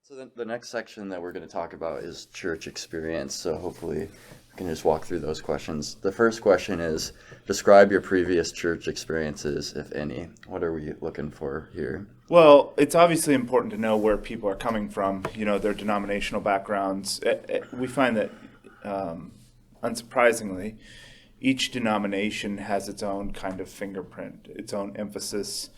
So the next section that we're going to talk about is church experience. So hopefully we can just walk through those questions. The first question is, describe your previous church experiences, if any. What are we looking for here? Well, it's obviously important to know where people are coming from, their denominational backgrounds. We find that, unsurprisingly, each denomination has its own kind of fingerprint, its own emphasis,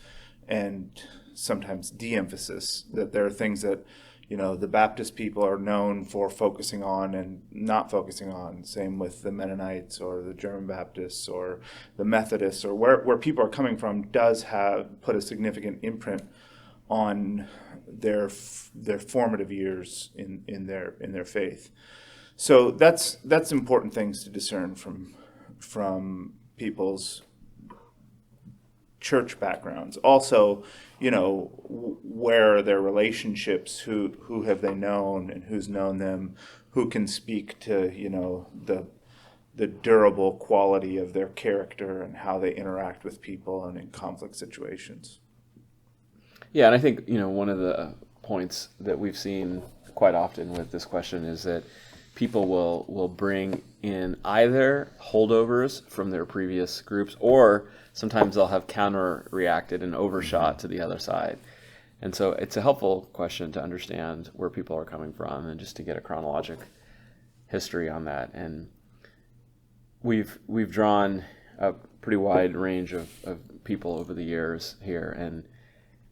and sometimes de-emphasis. That there are things that the Baptist people are known for focusing on and not focusing on. Same with the Mennonites or the German Baptists or the Methodists, or where people are coming from does put a significant imprint on their formative years in their faith. So that's important things to discern from people's church backgrounds. Also, where are their relationships, who have they known and who's known them, who can speak to, the durable quality of their character and how they interact with people and in conflict situations. Yeah, and I think, one of the points that we've seen quite often with this question is that people will bring in either holdovers from their previous groups, or sometimes they'll have counter-reacted and overshot to the other side. And so it's a helpful question to understand where people are coming from and just to get a chronologic history on that. And we've drawn a pretty wide range of people over the years here. And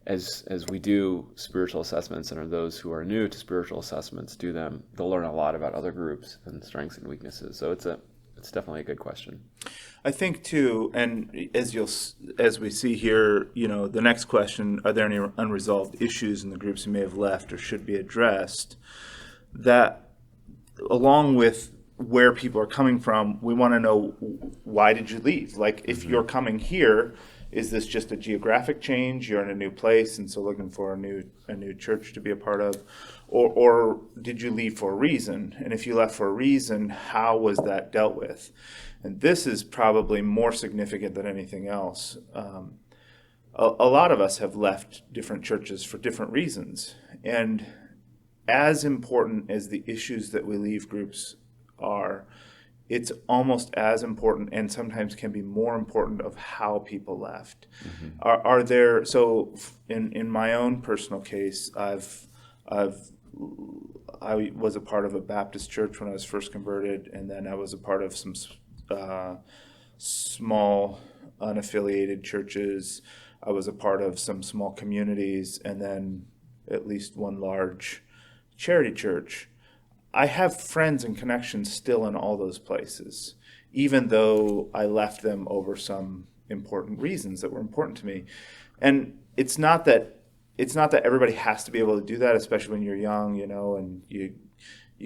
as we do spiritual assessments, and are those who are new to spiritual assessments do them, they'll learn a lot about other groups and strengths and weaknesses. So it's definitely a good question. I think too, and as we see here, the next question: are there any unresolved issues in the groups who may have left or should be addressed? That, along with where people are coming from, we want to know, why did you leave? Like, if you're coming here, is this just a geographic change? You're in a new place, and so looking for a new church to be a part of, or did you leave for a reason? And if you left for a reason, how was that dealt with? And this is probably more significant than anything else. A lot of us have left different churches for different reasons, and as important as the issues that we leave groups are, it's almost as important, and sometimes can be more important, of how people left. Are there? So, in my own personal case, I was a part of a Baptist church when I was first converted, and then I was a part of some small unaffiliated churches. I was a part of some small communities, and then at least one large charity church. I have friends and connections still in all those places, even though I left them over some important reasons that were important to me. And it's not that everybody has to be able to do that, especially when you're young, and you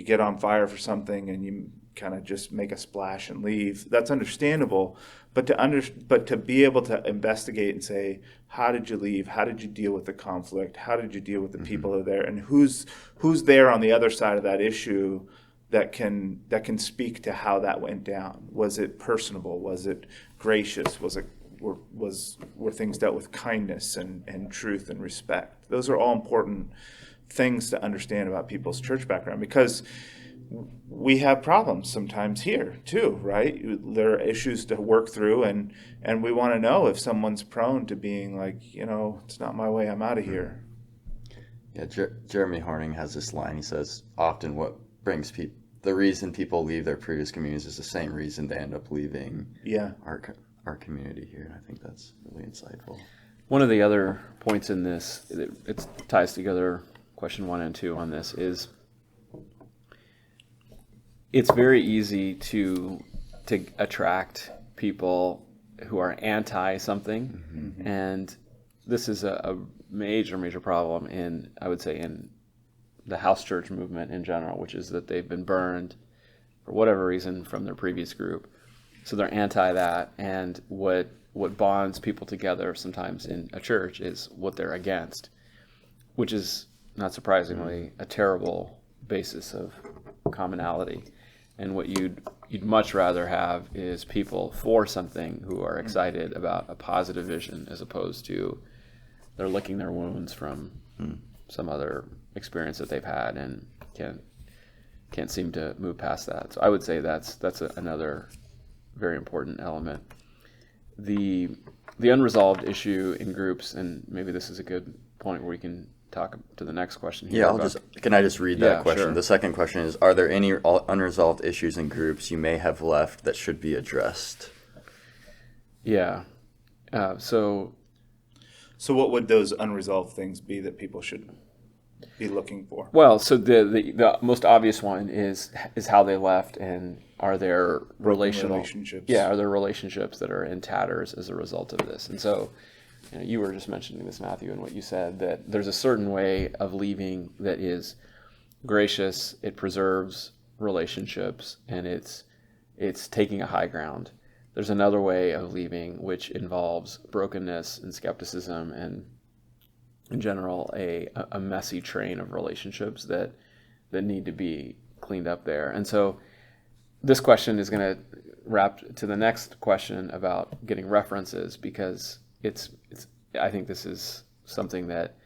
get on fire for something and you kind of just make a splash and leave. That's understandable, but to be able to investigate and say, how did you leave? How did you deal with the conflict? How did you deal with the people that are there? And who's there on the other side of that issue that can speak to how that went down? Was it personable? Was it gracious? Were things dealt with kindness and truth and respect? Those are all important things to understand about people's church background, because we have problems sometimes here too, right? There are issues to work through, and we want to know if someone's prone to being like, it's not my way, I'm out of here. Yeah, Jeremy Horning has this line. He says, often what brings people, the reason people leave their previous communities is the same reason they end up leaving our community here. And I think that's really insightful. One of the other points in this, it ties together question 1 and 2 on this, is it's very easy to attract people who are anti something, and this is a major problem in the house church movement in general, which is that they've been burned for whatever reason from their previous group, so they're anti that. And what bonds people together sometimes in a church is what they're against, which is not surprisingly a terrible basis of commonality. And what you'd much rather have is people for something who are excited about a positive vision, as opposed to they're licking their wounds from some other experience that they've had and can't seem to move past that. So I would say that's another very important element. The unresolved issue in groups, and maybe this is a good point where we can talk to the next question here. Yeah, can I just read that question? Sure. The second question is, are there any unresolved issues in groups you may have left that should be addressed? Yeah. So what would those unresolved things be that people should be looking for? Well, so the most obvious one is how they left, and are there relationships? Yeah, are there relationships that are in tatters as a result of this? And so, you were just mentioning this, Matthew, and what you said, that there's a certain way of leaving that is gracious. It preserves relationships, and it's taking a high ground. There's another way of leaving which involves brokenness and skepticism and, in general, a messy train of relationships that need to be cleaned up there. And so this question is going to wrap to the next question about getting references, because I think this is something that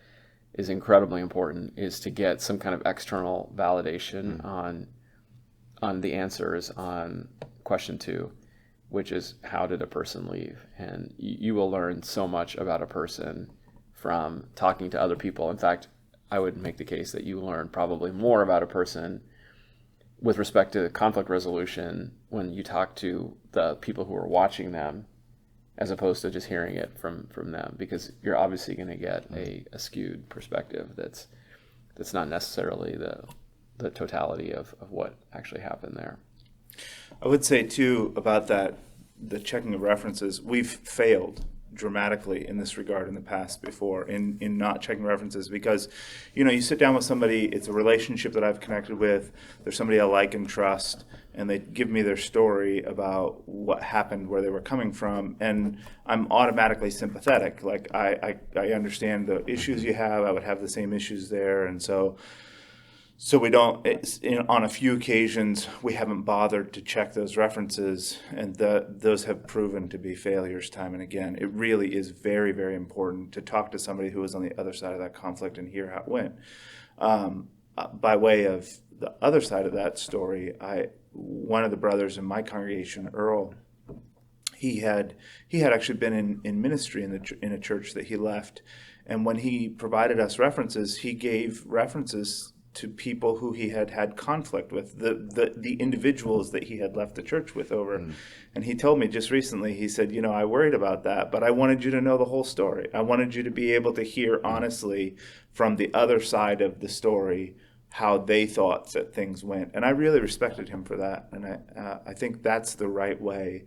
is incredibly important, is to get some kind of external validation on the answers on question 2, which is, how did a person leave? And you will learn so much about a person from talking to other people. In fact, I would make the case that you learn probably more about a person with respect to conflict resolution when you talk to the people who are watching them, as opposed to just hearing it from them, because you're obviously going to get a skewed perspective that's not necessarily the totality of what actually happened there. I would say too about that, the checking of references, we've failed dramatically in this regard in the past before in not checking references, because you sit down with somebody, it's a relationship that I've connected with, there's somebody I like and trust, and they give me their story about what happened, where they were coming from, and I'm automatically sympathetic. Like I understand the issues you have, I would have the same issues there, and so we don't, on a few occasions, we haven't bothered to check those references, and those have proven to be failures time and again. It really is very, very important to talk to somebody who is on the other side of that conflict and hear how it went. By way of the other side of that story, one of the brothers in my congregation, Earl, he had actually been in ministry in a church that he left, and when he provided us references, he gave references to people who he had conflict with, the individuals that he had left the church with over. And he told me just recently, he said, I worried about that, but I wanted you to know the whole story. I wanted you to be able to hear honestly from the other side of the story how they thought that things went. And I really respected him for that. And I think that's the right way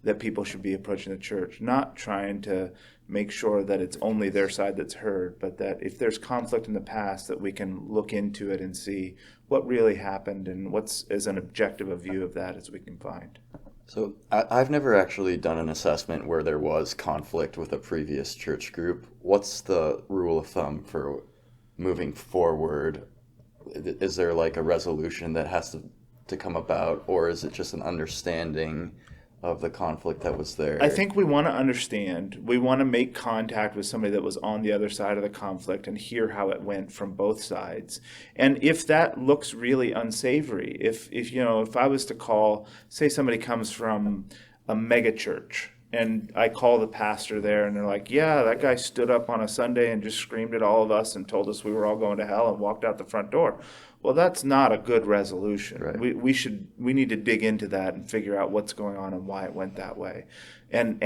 that people should be approaching the church, not trying to make sure that it's only their side that's heard, but that if there's conflict in the past, that we can look into it and see what really happened and what's as an objective a view of that as we can find. So I've never actually done an assessment where there was conflict with a previous church group. What's the rule of thumb for moving forward? Is there like a resolution that has to come about, or is it just an understanding of the conflict that was there? I think we want to understand. We want to make contact with somebody that was on the other side of the conflict and hear how it went from both sides. And if that looks really unsavory, if I was to call, say somebody comes from a mega church, and I call the pastor there, and they're like, yeah, that guy stood up on a Sunday and just screamed at all of us and told us we were all going to hell and walked out the front door. Well, that's not a good resolution. Right. We need to dig into that and figure out what's going on and why it went that way, and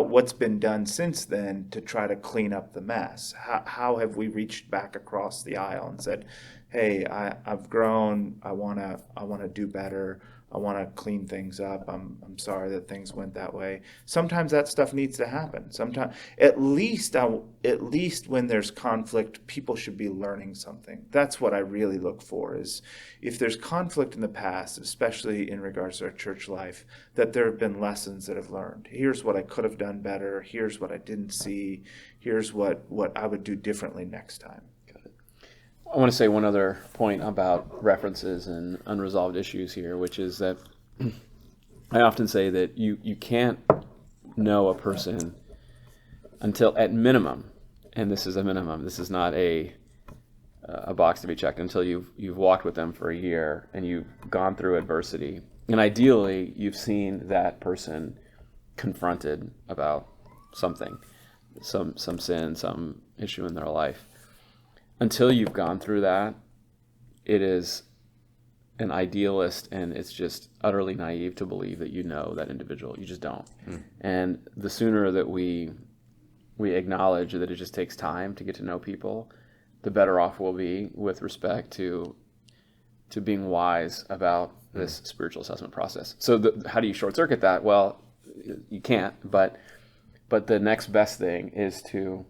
what's been done since then to try to clean up the mess. How have we reached back across the aisle and said, hey, I've grown. I wanna do better. I want to clean things up. I'm sorry that things went that way. Sometimes that stuff needs to happen. Sometimes, at least when there's conflict, people should be learning something. That's what I really look for, is if there's conflict in the past, especially in regards to our church life, that there have been lessons that I've learned. Here's what I could have done better. Here's what I didn't see. Here's what I would do differently next time. I want to say one other point about references and unresolved issues here, which is that I often say that you can't know a person until, at minimum, and this is a minimum, this is not a a box to be checked until you've walked with them for a year and you've gone through adversity, and ideally you've seen that person confronted about something, some sin, some issue in their life. Until you've gone through that, it is an idealist, and it's just utterly naive to believe that you know that individual. You just don't. And the sooner that we acknowledge that it just takes time to get to know people, the better off we'll be with respect to being wise about this spiritual assessment process. So how do you short circuit that? Well, you can't, but the next best thing is to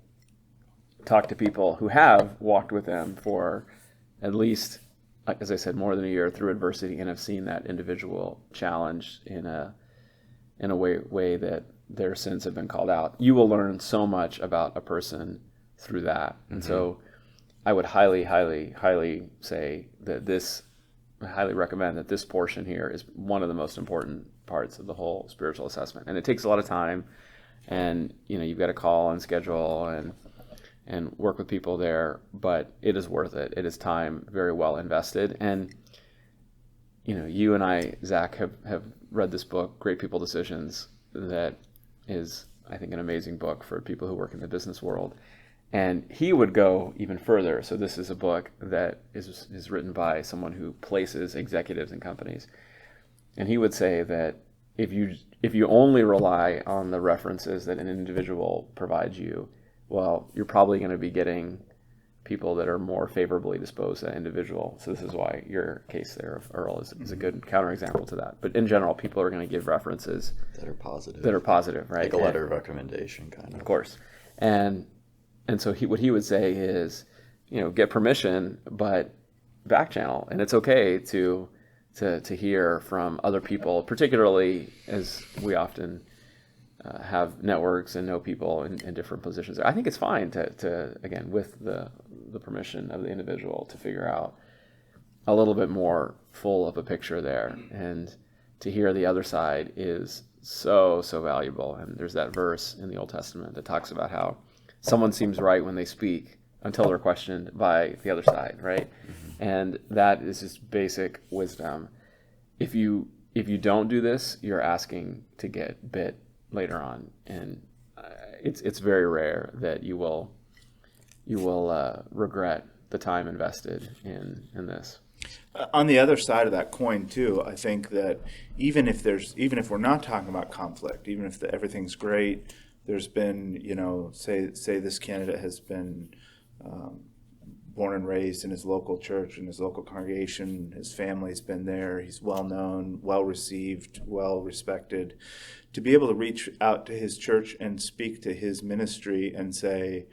talk to people who have walked with them for at least, as I said, more than a year through adversity, and have seen that individual challenged in a way that their sins have been called out. You will learn so much about a person through that. And so I would highly, highly, highly say that I highly recommend that this portion here is one of the most important parts of the whole spiritual assessment. And it takes a lot of time, and you've got to call and schedule and work with people there, but it is worth it. It is time very well invested. And you and I, Zach, have read this book, Great People Decisions, that is, I think, an amazing book for people who work in the business world. And he would go even further. So this is a book that is written by someone who places executives in companies. And he would say that if you only rely on the references that an individual provides you, well, you're probably going to be getting people that are more favorably disposed to that individual. So this is why your case there of Earl is a good counterexample to that. But in general, people are going to give references that are positive. Right? Like a letter of recommendation, kind of. Of course. And so what he would say is, get permission, but back channel. And it's okay to hear from other people, particularly as we often have networks and know people in different positions. I think it's fine to again, with the permission of the individual, to figure out a little bit more full of a picture there, and to hear the other side is so valuable. And there's that verse in the Old Testament that talks about how someone seems right when they speak until they're questioned by the other side, right? And that is just basic wisdom. If you don't do this, you're asking to get bit later on, and it's very rare that you will regret the time invested in this. On the other side of that coin too, I think that even if we're not talking about conflict, even if everything's great, there's been, say this candidate has been born and raised in his local church, in his local congregation, his family's been there, he's well known, well received, well respected, to be able to reach out to his church and speak to his ministry and say,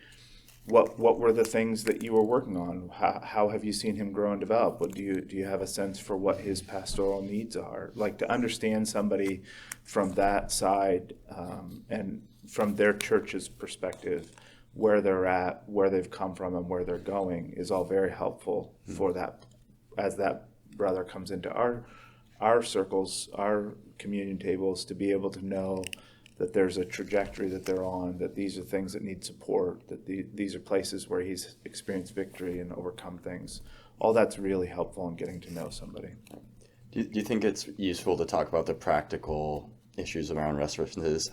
what were the things that you were working on? How have you seen him grow and develop? Do you have a sense for what his pastoral needs are? Like, to understand somebody from that side, and from their church's perspective, where they're at, where they've come from, and where they're going, is all very helpful for that, as that brother comes into our circles, our communion tables, to be able to know that there's a trajectory that they're on, that these are things that need support, that these are places where he's experienced victory and overcome things. All that's really helpful in getting to know somebody. Do you think it's useful to talk about the practical issues around references?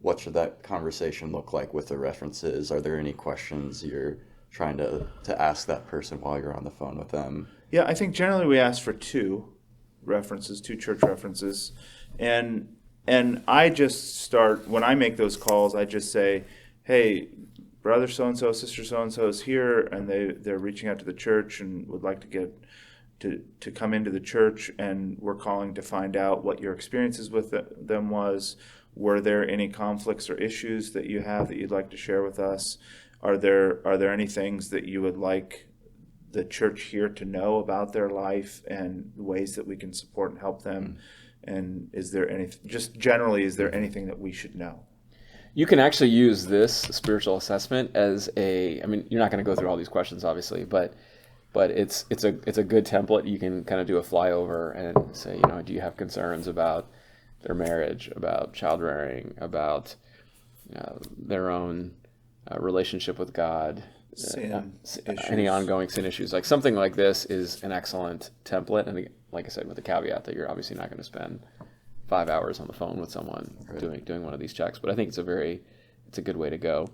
What should that conversation look like with the references? Are there any questions you're trying to ask that person while you're on the phone with them? Yeah, I think generally we ask for two church references. And I just start, when I make those calls, I just say, hey, brother so-and-so, sister so-and-so is here, and they're reaching out to the church and would like to get to come into the church, and we're calling to find out what your experiences with them was. Were there any conflicts or issues that you have that you'd like to share with us? Are there any things that you would like the church here to know about their life and ways that we can support and help them? And is there anything that we should know? You can actually use this spiritual assessment as you're not going to go through all these questions, obviously, but it's a good template. You can kind of do a flyover and say, do you have concerns about their marriage, about child rearing, about their own relationship with God, any ongoing sin issues. Like something like this is an excellent template. And like I said, with the caveat that you're obviously not going to spend 5 hours on the phone with someone doing one of these checks. But I think it's a good way to go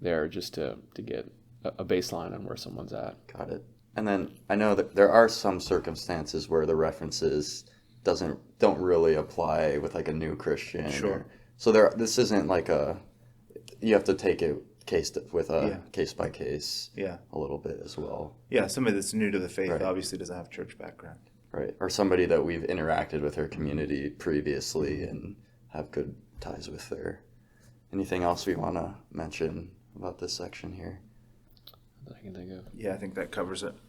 there, just to get a baseline on where someone's at. Got it. And then I know that there are some circumstances where the references don't really apply with like a new Christian. Sure. So this isn't like you have to take it case by case. Yeah. A little bit as well. Yeah, somebody that's new to the faith Right. obviously doesn't have church background. Right. Or somebody that we've interacted with our community previously and have good ties with there. Anything else we want to mention about this section here? That I can think of. Yeah, I think that covers it.